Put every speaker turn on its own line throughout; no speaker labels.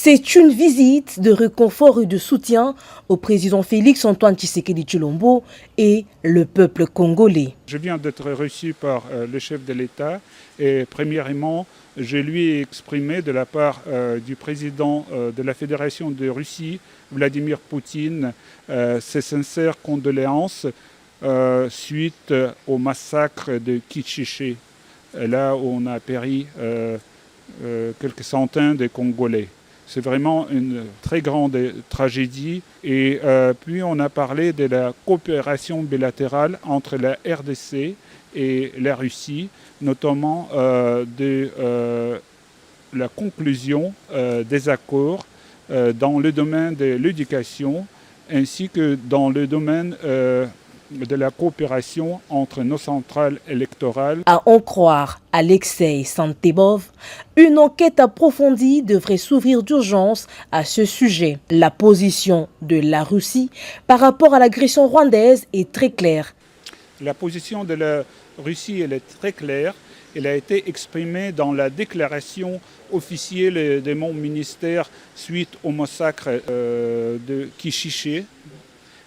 C'est une visite de réconfort et de soutien au président Félix-Antoine Tshisekedi Tshilombo et le peuple congolais.
Je viens d'être reçu par le chef de l'État et premièrement, je lui ai exprimé de la part du président de la Fédération de Russie, Vladimir Poutine, ses sincères condoléances suite au massacre de Kichiché, là où on a péri quelques centaines de Congolais. C'est vraiment une très grande tragédie. Et puis on a parlé de la coopération bilatérale entre la RDC et la Russie, notamment de la conclusion des accords dans le domaine de l'éducation ainsi que dans le domaine de la coopération entre nos centrales électorales.
À en croire Alexei Santebov, une enquête approfondie devrait s'ouvrir d'urgence à ce sujet. La position de la Russie par rapport à l'agression rwandaise est très claire.
La position de la Russie elle est très claire. Elle a été exprimée dans la déclaration officielle de mon ministère suite au massacre de Kichiché.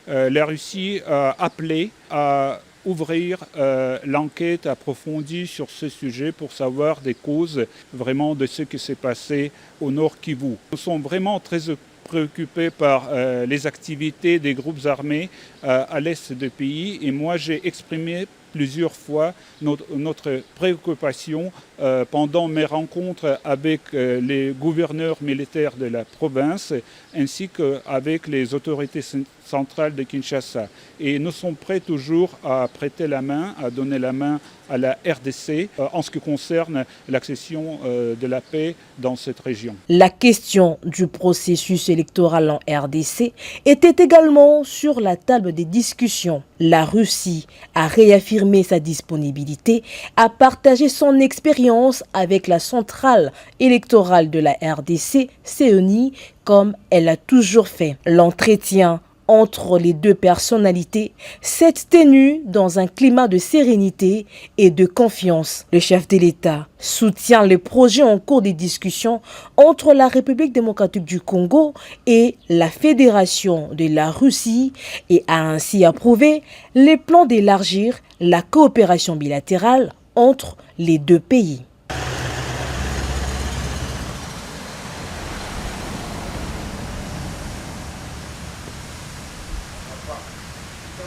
La Russie a appelé à ouvrir l'enquête approfondie sur ce sujet pour savoir des causes vraiment de ce qui s'est passé au Nord Kivu. Nous sommes vraiment très préoccupés par les activités des groupes armés à l'est du pays et moi j'ai exprimé plusieurs fois notre préoccupation pendant mes rencontres avec les gouverneurs militaires de la province ainsi qu'avec les autorités centrales de Kinshasa. Et nous sommes prêts toujours à prêter la main, à donner la main à la RDC en ce qui concerne l'accession de la paix dans cette région.
La question du processus électoral en RDC était également sur la table des discussions. La Russie a réaffirmé sa disponibilité à partager son expérience avec la centrale électorale de la RDC, CENI, comme elle a toujours fait. L'entretien entre les deux personnalités s'est tenu dans un climat de sérénité et de confiance. Le chef de l'État soutient les projets en cours des discussions entre la République démocratique du Congo et la Fédération de la Russie et a ainsi approuvé les plans d'élargir la coopération bilatérale entre les deux pays.